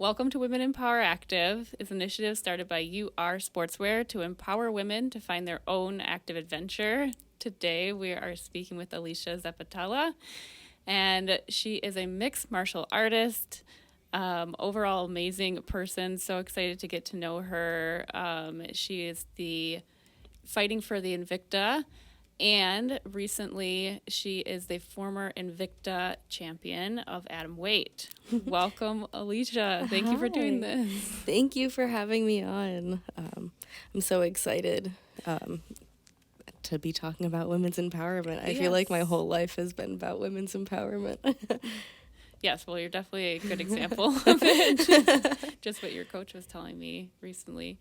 Welcome to Women Empower Active. It's an initiative started by UR Sportswear to empower women to find their own active adventure. Today we are speaking with Alesha Zappitella, and she is a mixed martial artist, overall amazing person. So excited to get to know her. She is the fighting for the Invicta. And recently, she is the former Invicta champion of atom weight. Welcome, Alesha. Thank you for doing this. Thank you for having me on. I'm so excited to be talking about women's empowerment. I feel like my whole life has been about women's empowerment. Yes, well, you're definitely a good example of it. Just what your coach was telling me recently.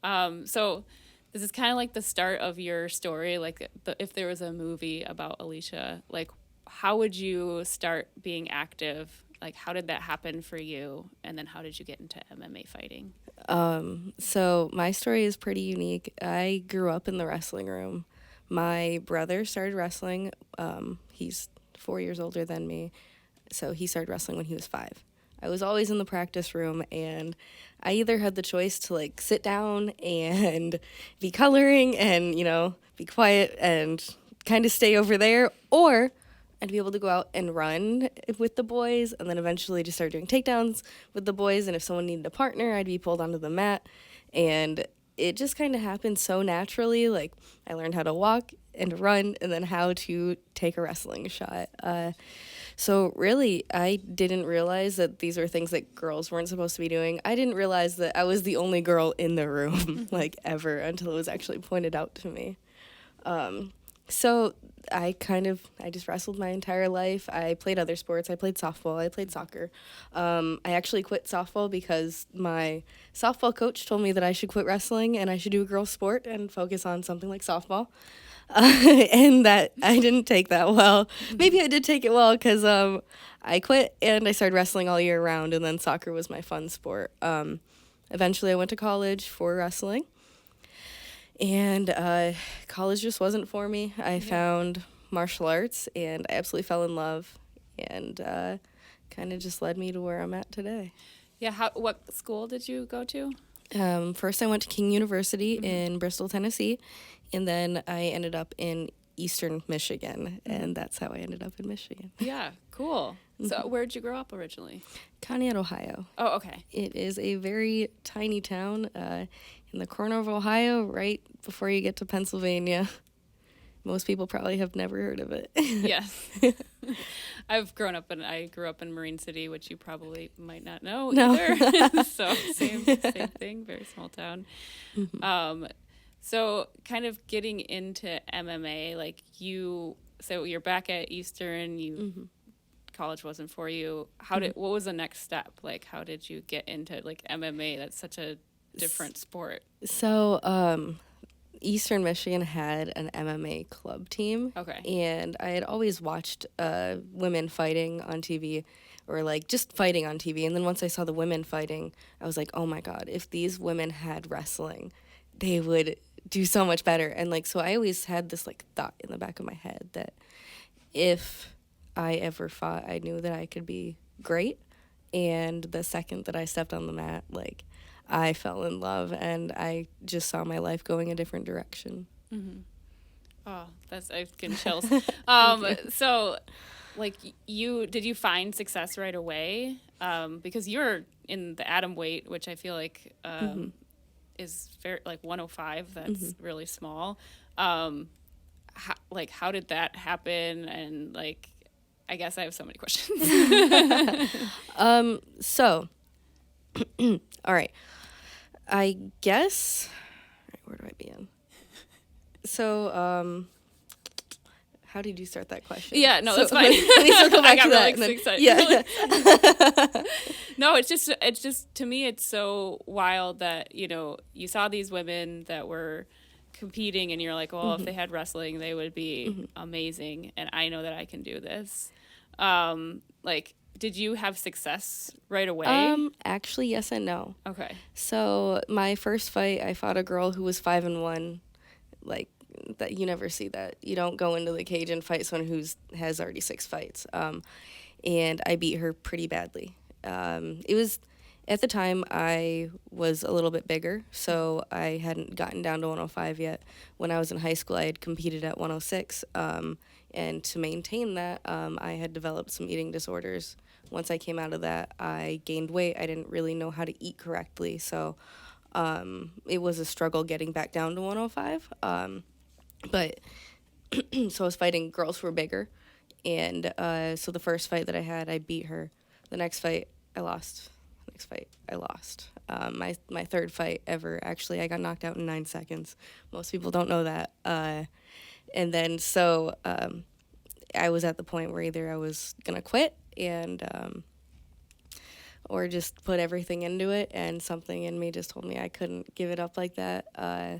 So this is kind of like the start of your story. Like if there was a movie about Alesha, like how would you start being active? Like how did that happen for you? And then how did you get into MMA fighting? So my story is pretty unique. I grew up in the wrestling room. My brother started wrestling. He's 4 years older than me. So he started wrestling when he was 5. I was always in the practice room, and I either had the choice to like sit down and be coloring and, be quiet and kind of stay over there, or I'd be able to go out and run with the boys and then eventually just start doing takedowns with the boys. And if someone needed a partner, I'd be pulled onto the mat. And it just kind of happened so naturally. Like I learned how to walk and run and then how to take a wrestling shot. So really, I didn't realize that these were things that girls weren't supposed to be doing. I didn't realize that I was the only girl in the room, like, ever, until it was actually pointed out to me. So I just wrestled my entire life. I played other sports. I played softball. I played soccer. I actually quit softball because my softball coach told me that I should quit wrestling and I should do a girls' sport and focus on something like softball. And that I didn't take that well. Maybe I did take it well because I quit and I started wrestling all year round, and then soccer was my fun sport. Eventually, I went to college for wrestling, and college just wasn't for me. I found martial arts, and I absolutely fell in love, and kind of just led me to where I'm at today. Yeah, what school did you go to? First, I went to King University in Bristol, Tennessee, and then I ended up in Eastern Michigan, and that's how I ended up in Michigan. Yeah, cool. So where'd you grow up originally? Canaria, Ohio. Oh, okay. It is a very tiny town in the corner of Ohio, right before you get to Pennsylvania. Most people probably have never heard of it. Yes. I grew up in Marine City, which you probably might not know either. So same thing, very small town. So kind of getting into MMA, like so you're back at Eastern, college wasn't for you. What was the next step? Like, how did you get into like MMA? That's such a different sport. So, Eastern Michigan had an MMA club team. Okay. And I had always watched women fighting on TV, or like just fighting on TV. And then once I saw the women fighting, I was like, oh my God, if these women had wrestling, they would do so much better. And like, so I always had this like thought in the back of my head that if I ever fought, I knew that I could be great. And the second that I stepped on the mat, like, I fell in love, and I just saw my life going a different direction. Oh, I'm getting chills. So, like, did you find success right away? Because you're in the atom weight, which I feel like is very, like, 105. That's really small. How did that happen? And like, I guess I have so many questions. All right. I guess, where do I begin? So, how did you start that question? Yeah, no, that's fine. Let me circle back to that. Really excited. Yeah. No, it's just to me, it's so wild that, you saw these women that were competing and you're like, well, if they had wrestling, they would be amazing. And I know that I can do this. Did you have success right away? Actually, yes and no. Okay. So my first fight, I fought a girl who was 5-1. Like, that, you never see that. You don't go into the cage and fight someone has already 6 fights. And I beat her pretty badly. It At the time, I was a little bit bigger, so I hadn't gotten down to 105 yet. When I was in high school, I had competed at 106, and to maintain that, I had developed some eating disorders. Once I came out of that, I gained weight. I didn't really know how to eat correctly, so it was a struggle getting back down to 105. But so I was fighting girls who were bigger, and so the first fight that I had, I beat her. The next fight, I lost. Next fight, I lost. My third fight ever, actually, I got knocked out in 9 seconds. Most people don't know that. And then so I was at the point where either I was gonna quit and or just put everything into it, and something in me just told me I couldn't give it up like that.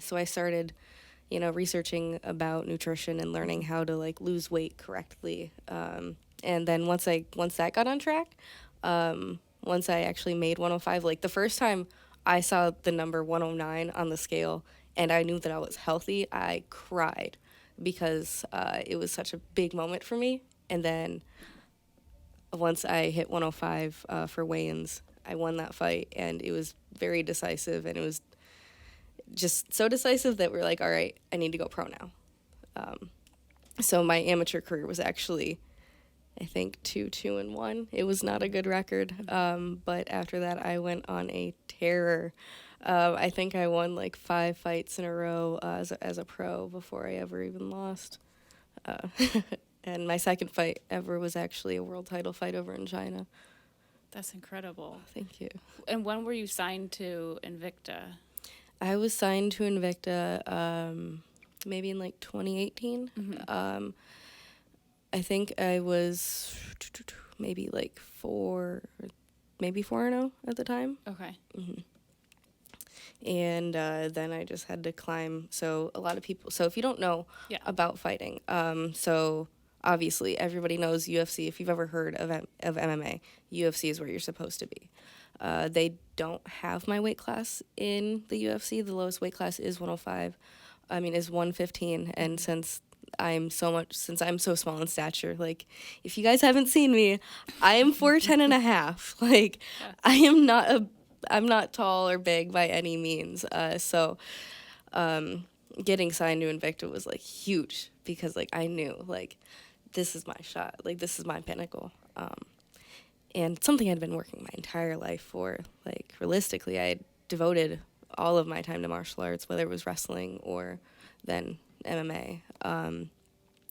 So I started, researching about nutrition and learning how to like lose weight correctly. And then once that got on track, once I actually made 105, like the first time I saw the number 109 on the scale and I knew that I was healthy, I cried because it was such a big moment for me. And then once I hit 105 for weigh-ins, I won that fight, and it was very decisive, and it was just so decisive that we're like, all right, I need to go pro now. So my amateur career was actually, I think, 2-2-1. It was not a good record, but after that, I went on a terror. I think I won like 5 fights in a row as a pro before I ever even lost. And my second fight ever was actually a world title fight over in China. That's incredible. Thank you. And when were you signed to Invicta? I was signed to Invicta maybe in like 2018. Mm-hmm. I think I was maybe like 4-0 at the time. Okay. Mm-hmm. And then I just had to climb. So a lot of people. So if you don't know about fighting, so obviously everybody knows UFC. If you've ever heard of MMA, UFC is where you're supposed to be. They don't have my weight class in the UFC. The lowest weight class is 105. Is 115. And since I'm so small in stature, like if you guys haven't seen me, I am 4'10" and a half. Like I'm not tall or big by any means. So getting signed to Invicta was like huge because like I knew like this is my shot. Like this is my pinnacle. And something I'd been working my entire life for. Like realistically, I had devoted all of my time to martial arts, whether it was wrestling or then MMA.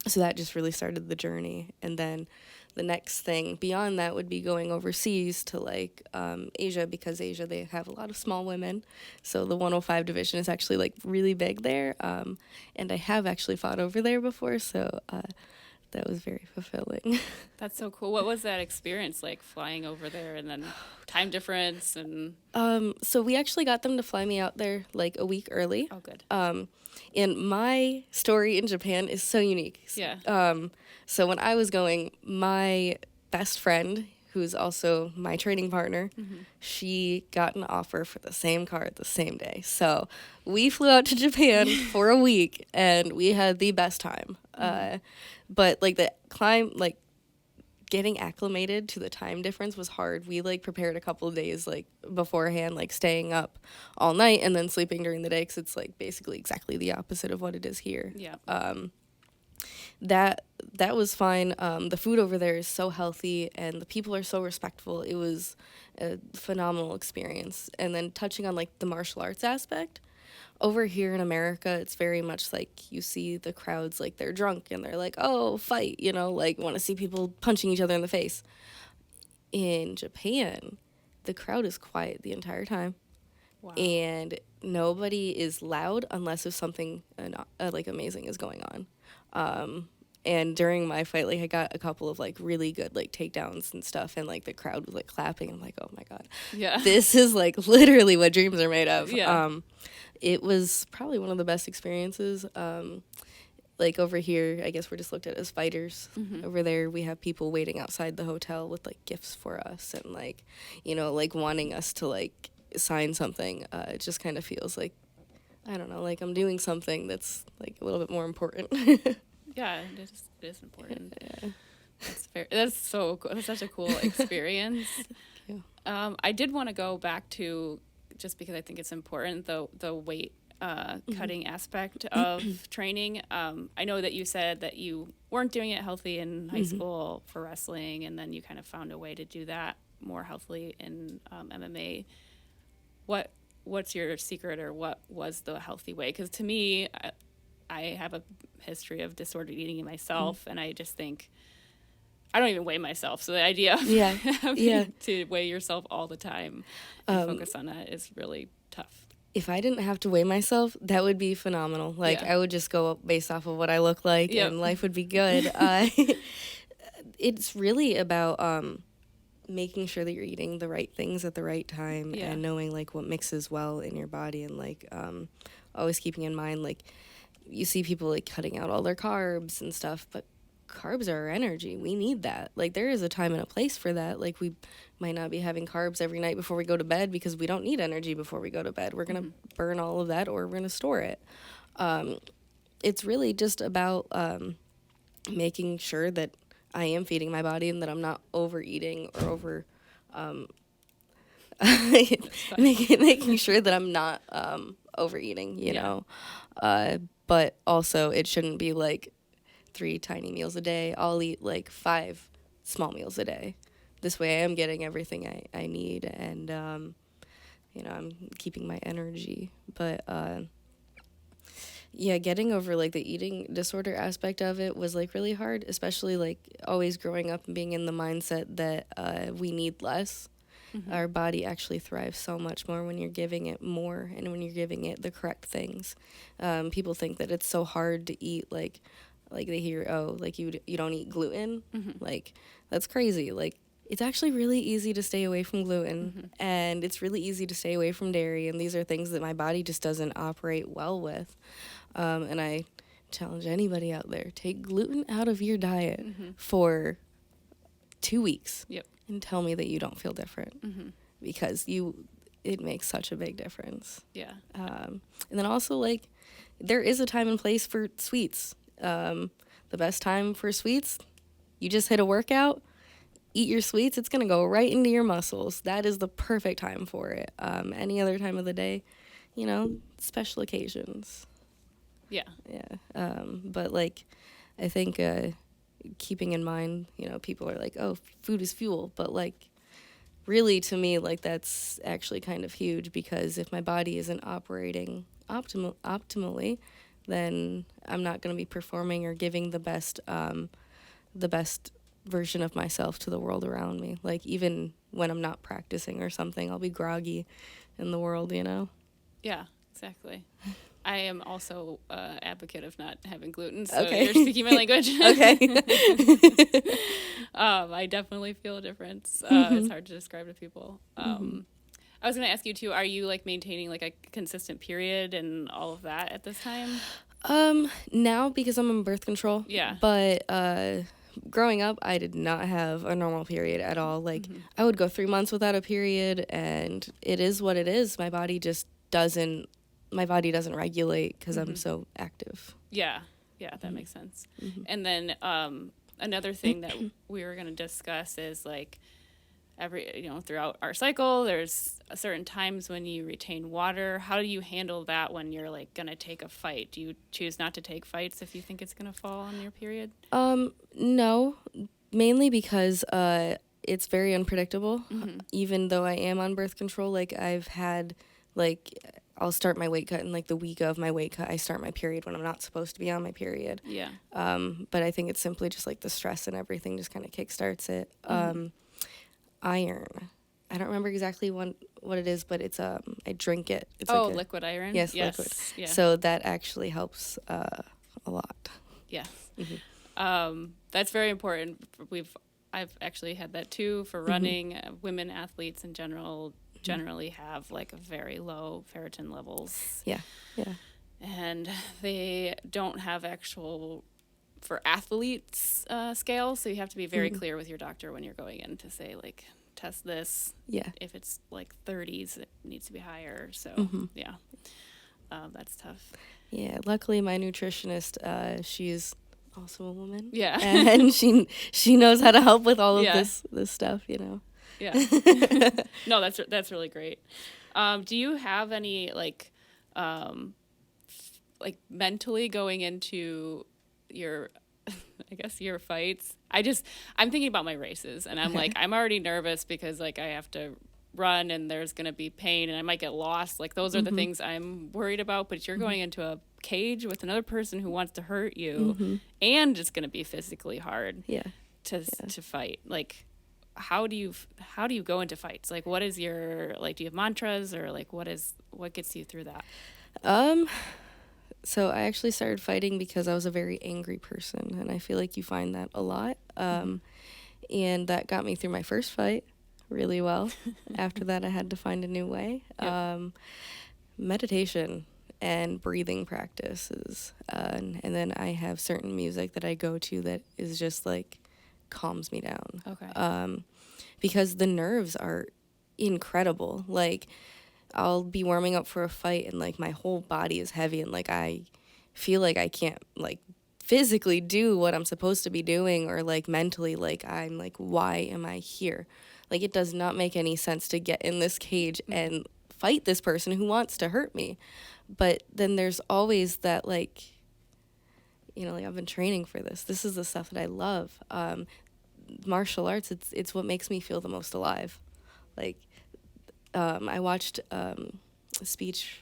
So that just really started the journey. And then the next thing beyond that would be going overseas to like Asia, because Asia, they have a lot of small women. So the 105 division is actually like really big there. And I have actually fought over there before. So that was very fulfilling. That's so cool. What was that experience like, flying over there, and then time difference and? So we actually got them to fly me out there like a week early. Oh, good. And my story in Japan is so unique. Yeah. So when I was going, my best friend, who's also my training partner, she got an offer for the same car the same day. So we flew out to Japan for a week, and we had the best time. But like the climb, like getting acclimated to the time difference was hard. We like prepared a couple of days like beforehand, like staying up all night and then sleeping during the day, because it's like basically exactly the opposite of what it is here. Yeah. That was fine. The food over there is so healthy, and the people are so respectful. It was a phenomenal experience. And then touching on like the martial arts aspect, over here in America, it's very much like you see the crowds, like they're drunk and they're like, oh, fight, like want to see people punching each other in the face. In Japan, the crowd is quiet the entire time. Wow. And nobody is loud unless if something like amazing is going on. And during my fight, like I got a couple of like really good like takedowns and stuff, and like the crowd was like clapping. I'm like, oh my god, yeah, this is like literally what dreams are made of. Yeah. It was probably one of the best experiences. Like over here, I guess we're just looked at as fighters. Over there, we have people waiting outside the hotel with like gifts for us, and like, like wanting us to like sign something. It just kind of feels like, I don't know, like I'm doing something that's like a little bit more important. Yeah, it is important. Yeah. That's so cool. That's such a cool experience. I did want to go back to, just because I think it's important, the weight cutting aspect of training. I know that you said that you weren't doing it healthy in high school for wrestling, and then you kind of found a way to do that more healthily in MMA. What's your secret, or what was the healthy way? Because to me, I have a history of disordered eating myself, and I just think I don't even weigh myself. So the idea of having to weigh yourself all the time and focus on that is really tough. If I didn't have to weigh myself, that would be phenomenal. Like, I would just go up based off of what I look like, and life would be good. It's really about making sure that you're eating the right things at the right time, and knowing, like, what mixes well in your body, and, like, always keeping in mind, like, you see people, like, cutting out all their carbs and stuff, but carbs are our energy. We need that. Like, there is a time and a place for that. Like, we might not be having carbs every night before we go to bed because we don't need energy before we go to bed. We're going to burn all of that, or we're going to store it. It's really just about making sure that I am feeding my body and that I'm not overeating or making sure that I'm not overeating, you know. But also, it shouldn't be like 3 tiny meals a day. I'll eat like 5 small meals a day. This way I am getting everything I need, and, you know, I'm keeping my energy. But, getting over, like, the eating disorder aspect of it was, like, really hard, especially, like, always growing up and being in the mindset that we need less. Our body actually thrives so much more when you're giving it more and when you're giving it the correct things. People think that it's so hard to eat, like they hear, oh, like, you don't eat gluten. Like, that's crazy. Like, it's actually really easy to stay away from gluten, and it's really easy to stay away from dairy, and these are things that my body just doesn't operate well with. And I challenge anybody out there, take gluten out of your diet for 2 weeks and tell me that you don't feel different, because it makes such a big difference. And then also, like, there is a time and place for sweets. The best time for sweets, you just hit a workout, eat your sweets, it's going to go right into your muscles. That is the perfect time for it. Any other time of the day, you know, special occasions. But, like, I think keeping in mind, you know, people are like, oh, food is fuel. But, like, really, to me, like, that's actually kind of huge, because if my body isn't operating optimally, then I'm not going to be performing or giving the best version of myself to the world around me. Like, even when I'm not practicing or something, I'll be groggy in the world, you know? Yeah, exactly. I am also advocate of not having gluten, so you're speaking my language. I definitely feel a difference. It's hard to describe to people. I was going to ask you, too, are you, like, maintaining, like, a consistent period and all of that at this time? Now, because I'm on birth control. But growing up, I did not have a normal period at all. Like, I would go 3 months without a period, and it is what it is. My body doesn't regulate because I'm so active. That makes sense. And then another thing that we were going to discuss is, like, throughout our cycle, there's certain times when you retain water. How do you handle that when you're, like, going to take a fight? Do you choose not to take fights if you think it's going to fall on your period? No, mainly because it's very unpredictable. Even though I am on birth control, like, I've had, like, I'll start my weight cut, and, like, the week of my weight cut, I start my period when I'm not supposed to be on my period. But I think it's simply just, like, the stress and everything just kind of kickstarts it. Iron. I don't remember exactly what it is, but it's I drink it. It's like liquid iron. Yes, liquid. Yeah. So that actually helps a lot. Yes. That's very important. I've actually had that too for running. Women athletes in generally have, like, very low ferritin levels. And they don't have actual, for athletes, scale, so you have to be very clear with your doctor when you're going in to say, like, test this. If it's, like, 30s, it needs to be higher. So that's tough. Luckily my nutritionist, she's also a woman. Yeah. And she knows how to help with all of this stuff, you know. Yeah. No, that's really great. Do you have any like mentally going into your I guess your fights? I'm thinking about my races, and I'm like, I'm already nervous because like I have to run and there's going to be pain and I might get lost. Like those are the things I'm worried about, but you're going into a cage with another person who wants to hurt you and it's going to be physically hard to fight. Like how do you go into fights? Like what is your, like, do you have mantras, or like what gets you through that? So I actually started fighting because I was a very angry person, and I feel like you find that a lot. And that got me through my first fight really well. After that, I had to find a new way. Meditation and breathing practices. And then I have certain music that I go to that is just like calms me down. Okay. Because the nerves are incredible. Like, I'll be warming up for a fight and like my whole body is heavy and like I feel like I can't like physically do what I'm supposed to be doing, or like mentally like I'm like, why am I here? Like it does not make any sense to get in this cage and fight this person who wants to hurt me. But then there's always that like, you know, like I've been training for this. This is the stuff that I love. Martial arts, it's what makes me feel the most alive. Like I watched a speech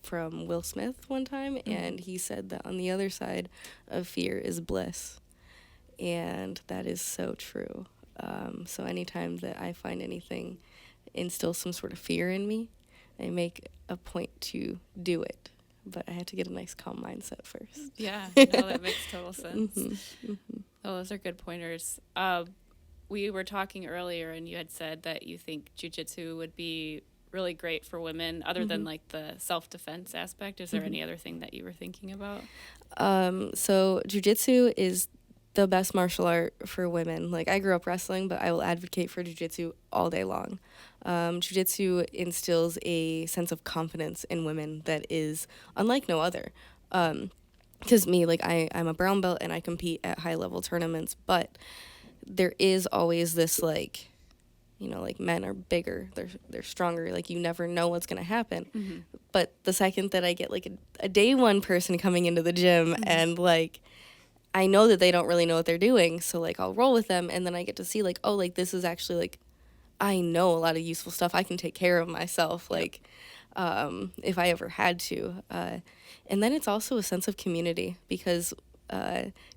from Will Smith one time, and he said that on the other side of fear is bliss. And that is so true. So anytime that I find anything instills some sort of fear in me, I make a point to do it. But I have to get a nice calm mindset first. Yeah, no, that makes total sense. Oh, those are good pointers. We were talking earlier, and you had said that you think jiu-jitsu would be really great for women, other than like the self-defense aspect. Is there any other thing that you were thinking about? So jiu-jitsu is the best martial art for women. Like, I grew up wrestling, but I will advocate for jiu-jitsu all day long. Jiu-jitsu instills a sense of confidence in women that is unlike no other. Because me, like, I'm a brown belt and I compete at high-level tournaments, but there is always this, like, you know, like, men are bigger, they're stronger, like, you never know what's going to happen. But the second that I get, like, a day one person coming into the gym and, like, I know that they don't really know what they're doing, so, like, I'll roll with them, and then I get to see, like, oh, like, this is actually, like, I know a lot of useful stuff. I can take care of myself, like, if I ever had to. And then it's also a sense of community, because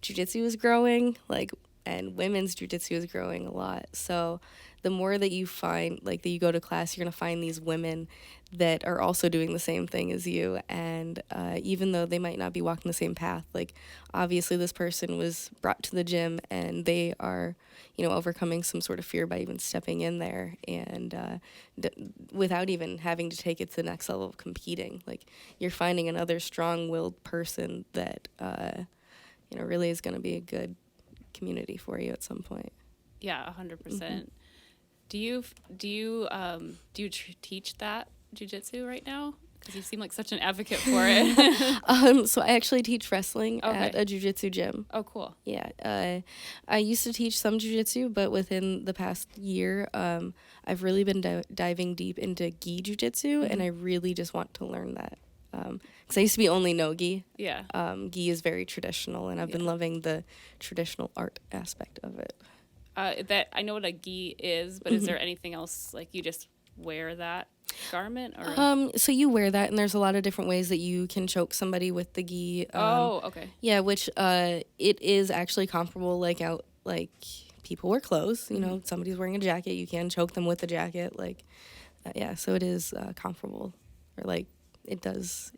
jiu-jitsu is growing, like, and women's jiu-jitsu is growing a lot. So the more that you find, like, that you go to class, you're going to find these women that are also doing the same thing as you. And even though they might not be walking the same path, like, obviously this person was brought to the gym and they are, you know, overcoming some sort of fear by even stepping in there, and without even having to take it to the next level of competing. Like, you're finding another strong-willed person that, you know, really is going to be a good community for you at some point. Yeah, 100%. Do you teach that jiu-jitsu right now? Because you seem like such an advocate for it. So I actually teach wrestling at a jiu-jitsu gym. Oh, cool. Yeah. I used to teach some jiu-jitsu, but within the past year, I've really been diving deep into gi jiu-jitsu, and I really just want to learn that. Because I used to be only no gi. Yeah. Gi is very traditional, and I've been loving the traditional art aspect of it. That I know what a gi is, but is there anything else, like, you just wear that garment, or? So you wear that, and there's a lot of different ways that you can choke somebody with the gi. Okay. Yeah, which it is actually comparable, like, out, like, people wear clothes, you know, somebody's wearing a jacket, you can choke them with the jacket, like, yeah, so it is comparable, or, like, it's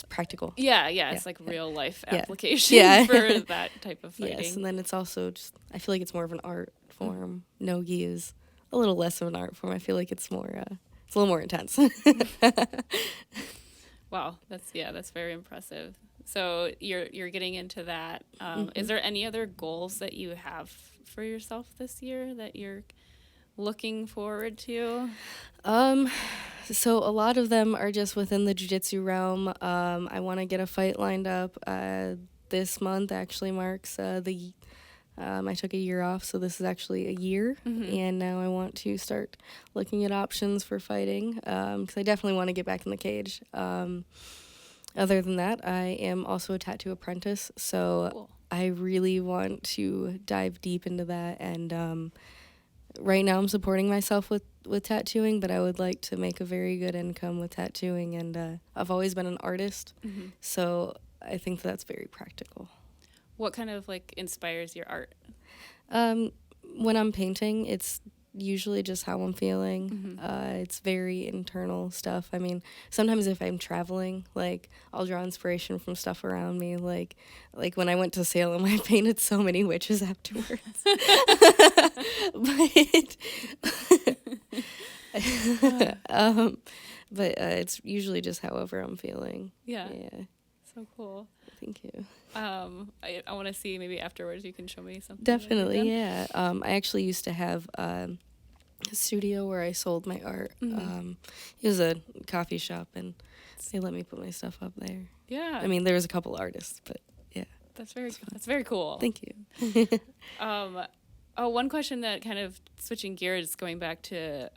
practical. Yeah, it's like real life application for that type of fighting. Yes, and then it's also just, I feel like it's more of an art form. No-gi is a little less of an art form. I feel like it's more, it's a little more intense. Wow, that's very impressive. So you're getting into that. Is there any other goals that you have for yourself this year that you're looking forward to? So a lot of them are just within the jiu-jitsu realm. I want to get a fight lined up. This month actually marks the I took a year off, so this is actually a year, and now I want to start looking at options for fighting, because I definitely want to get back in the cage. Other than that, I am also a tattoo apprentice, so Cool. I really want to dive deep into that, and right now I'm supporting myself with tattooing, but I would like to make a very good income with tattooing, and I've always been an artist, so I think that's very practical. What kind of like inspires your art? When I'm painting, it's usually just how I'm feeling. It's very internal stuff. I mean, sometimes if I'm traveling, like I'll draw inspiration from stuff around me. Like when I went to Salem, I painted so many witches afterwards. But it's usually just however I'm feeling. Yeah. Yeah. So cool. Thank you. I want to see, maybe afterwards you can show me something. Definitely, yeah. I actually used to have a studio where I sold my art. It was a coffee shop, and they let me put my stuff up there. Yeah. I mean, there was a couple artists, but yeah. That's very cool. Thank you. One question that kind of switching gears, going back to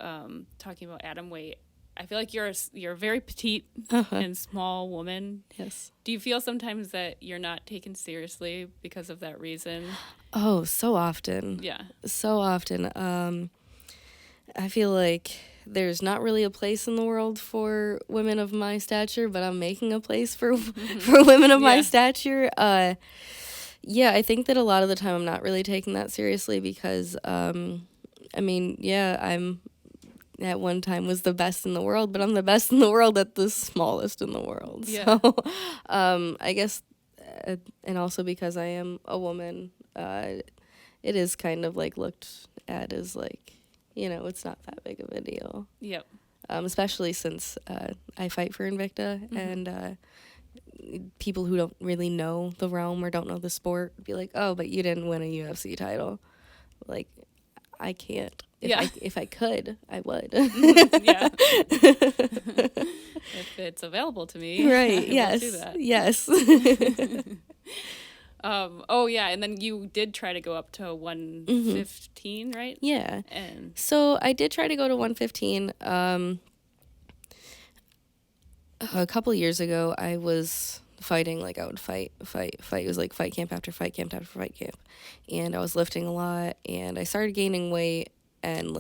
talking about atom weight. I feel like you're a very petite and small woman. Yes. Do you feel sometimes that you're not taken seriously because of that reason? Oh, so often. Yeah. So often. I feel like there's not really a place in the world for women of my stature, but I'm making a place for women of my stature. Yeah, I think that a lot of the time I'm not really taking that seriously because, I'm at one time was the best in the world, but I'm the best in the world at the smallest in the world. Yeah. So, I guess, and also because I am a woman, it is kind of like looked at as like, it's not that big of a deal. Yep. Especially since I fight for Invicta, and people who don't really know the realm or don't know the sport be like, oh, but you didn't win a UFC title. Like, I can't. If I could, I would. Yeah. If it's available to me, right? Yes. Do that. Yes. And then you did try to go up to 115, right? Yeah. And so I did try to go to 115. A couple years ago, I was fighting. Like I would fight. It was like fight camp after fight camp after fight camp, and I was lifting a lot, and I started gaining weight. And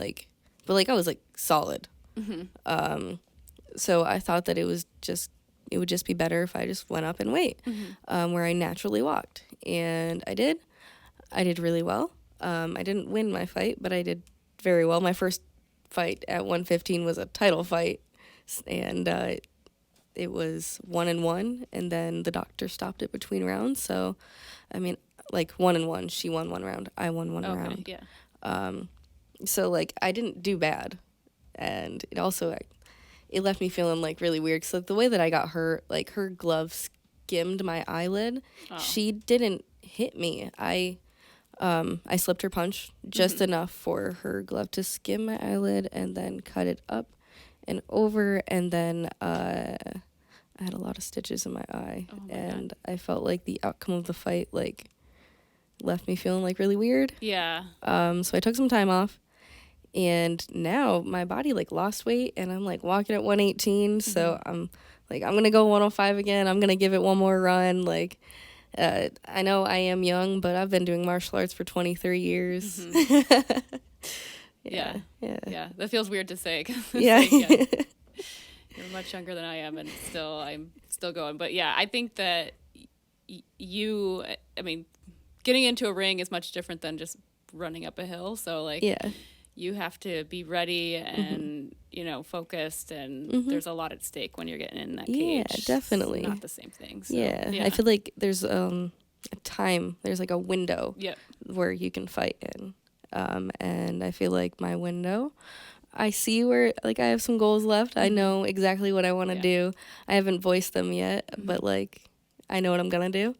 but I was like solid. So I thought that it would just be better if I just went up in weight, where I naturally walked. And I did really well. I didn't win my fight, but I did very well. My first fight at 115 was a title fight, and it was 1-1, and then the doctor stopped it between rounds. So, I mean, 1-1, she won one round, I won one round. Yeah. So, I didn't do bad, and it also, it left me feeling, really weird, because the way that I got hurt, her glove skimmed my eyelid. Oh. She didn't hit me. I slipped her punch just enough for her glove to skim my eyelid and then cut it up and over, and then I had a lot of stitches in my eye, and God. I felt like the outcome of the fight, left me feeling, really weird. Yeah. So I took some time off. And now my body lost weight, and I'm walking at 118. So I'm gonna go 105 again. I'm gonna give it one more run. I know I am young, but I've been doing martial arts for 23 years. Yeah. That feels weird to say. Yeah. You're much younger than I am, and I'm still going. But yeah, I think that getting into a ring is much different than just running up a hill. So you have to be ready and, focused, and there's a lot at stake when you're getting in that cage. Yeah, definitely. It's not the same thing. So, yeah. I feel like there's a time, there's a window where you can fight in. And I feel like my window, I see where, I have some goals left. I know exactly what I want to do. I haven't voiced them yet, but, I know what I'm going to do.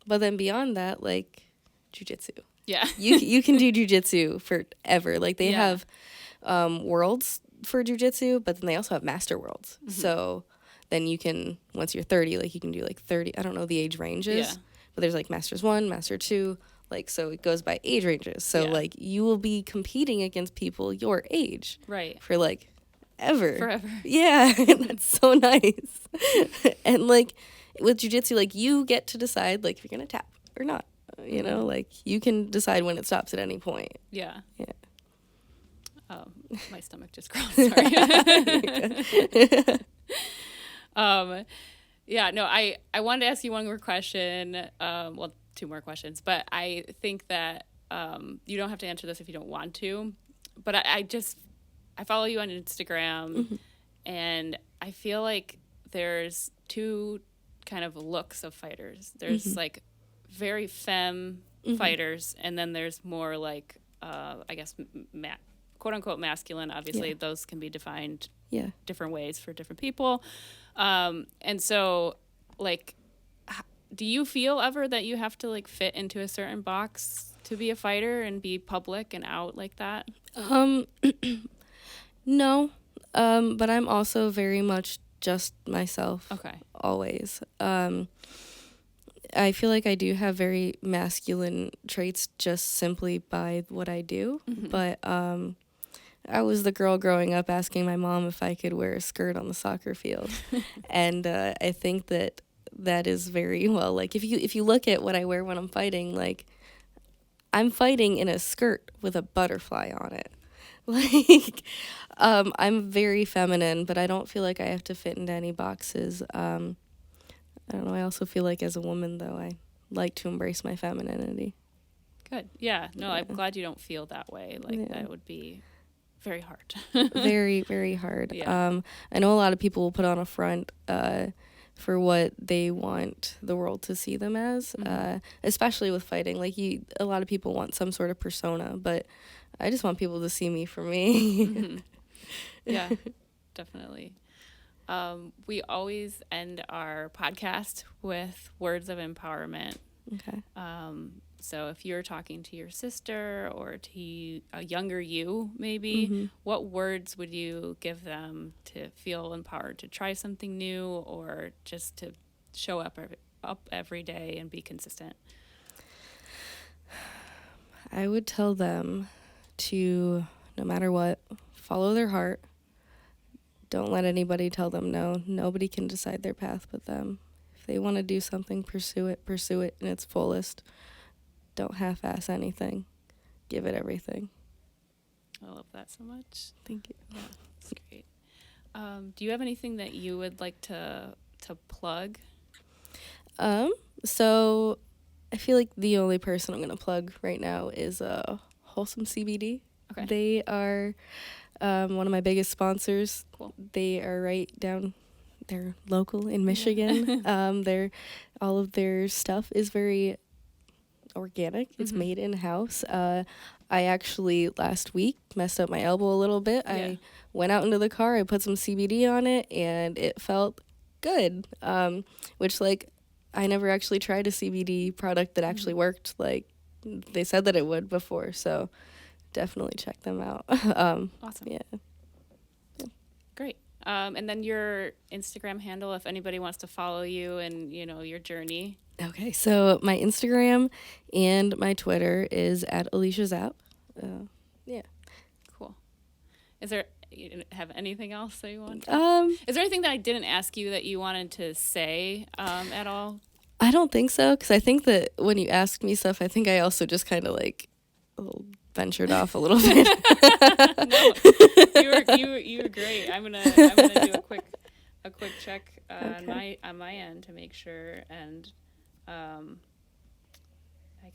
But then beyond that, jiu-jitsu. Yeah. you can do jiu-jitsu forever. They have worlds for jiu-jitsu, but then they also have master worlds. So then you can, once you're 30, you can do 30, I don't know the age ranges, but there's masters 1, master 2, Like, so it goes by age ranges. So, like, you will be competing against people your age. Right. For, like, ever. Forever. Yeah. That's so nice. And, like, with jiu-jitsu, like, you get to decide, like, if you're going to tap or not. You know, like, you can decide when it stops at any point. Yeah. Yeah. My stomach just growled. Sorry. Yeah, no, I wanted to ask you one more question. Well, two more questions, but I think that you don't have to answer this if you don't want to. But I follow you on Instagram, and I feel like there's two kind of looks of fighters. There's like very femme fighters, and then there's more like I guess quote unquote masculine. Obviously, those can be defined different ways for different people. And so, like, do you feel ever that you have to like fit into a certain box to be a fighter and be public and out like that? No. But I'm also very much just myself. Okay. Always. I feel like I do have very masculine traits just simply by what I do. But I was the girl growing up asking my mom if I could wear a skirt on the soccer field. And I think that is very well, like, if you look at what I wear when I'm fighting, like, I'm fighting in a skirt with a butterfly on it. Like, I'm very feminine, but I don't feel like I have to fit into any boxes. I don't know. I also feel like as a woman, though, I like to embrace my femininity. Good. Yeah. No, I'm glad you don't feel that way. Like, that would be very hard. Very, very hard. Yeah. I know a lot of people will put on a front for what they want the world to see them as, especially with fighting. Like, a lot of people want some sort of persona, but I just want people to see me for me. Yeah, definitely. We always end our podcast with words of empowerment. Okay. So if you're talking to your sister or to a younger you, maybe, what words would you give them to feel empowered to try something new or just to show up every day and be consistent? I would tell them to, no matter what, follow their heart. Don't let anybody tell them no. Nobody can decide their path but them. If they want to do something, pursue it in its fullest. Don't half-ass anything. Give it everything. I love that so much. Thank you. Yeah, that's great. Do you have anything that you would like to plug? So I feel like the only person I'm going to plug right now is Wholesome CBD. Okay. They are one of my biggest sponsors. Cool. They are right down, they're local in Michigan. All of their stuff is very organic. It's made in-house. I actually last week messed up my elbow a little bit. I went out into the car, I put some CBD on it, and it felt good. Which, like, I never actually tried a CBD product that actually worked like they said that it would before. So definitely check them out. Awesome. Yeah. Great. And then your Instagram handle, if anybody wants to follow you and, your journey. Okay, so my Instagram and my Twitter is at Alesha Zapp. Yeah. Cool. You have anything else that you want? Is there anything that I didn't ask you that you wanted to say at all? I don't think so, because I think that when you ask me stuff, I think I also just kind of like ventured off a little bit. No, you were great. I'm gonna do a quick check on my end to make sure, and I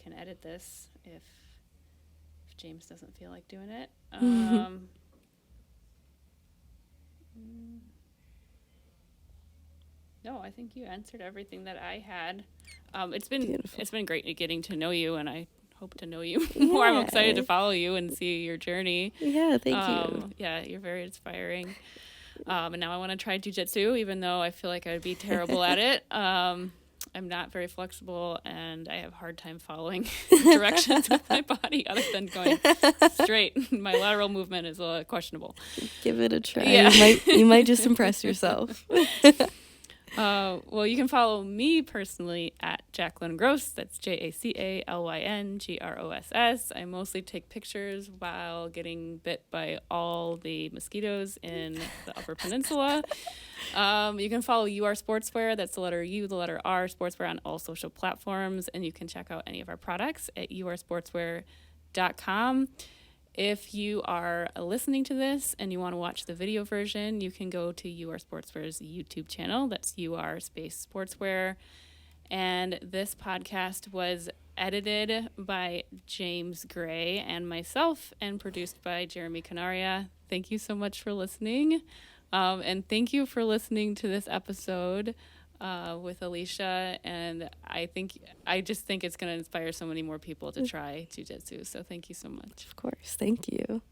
can edit this if James doesn't feel like doing it. No, I think you answered everything that I had. It's been great getting to know you, and I hope to know you more. I'm excited to follow you and see your journey. Yeah, thank you. Yeah, you're very inspiring. And now I want to try jiu-jitsu, even though I feel like I would be terrible at it. I'm not very flexible, and I have a hard time following directions with my body other than going straight. My lateral movement is questionable. Give it a try. Yeah. You might just impress yourself. Well, you can follow me personally at Jacalyn Gross. That's JACALYNGROSS. I mostly take pictures while getting bit by all the mosquitoes in the Upper Peninsula. You can follow UR Sportswear. That's the letter U, the letter R, Sportswear on all social platforms. And you can check out any of our products at ursportswear.com. If you are listening to this and you want to watch the video version, you can go to UR Sportswear's YouTube channel. That's UR Space Sportswear. And this podcast was edited by James Gray and myself and produced by Jeremy Canaria. Thank you so much for listening. And thank you for listening to this episode with Alesha. And I just think it's going to inspire so many more people to try jiu-jitsu. So thank you so much. Of course. Thank you.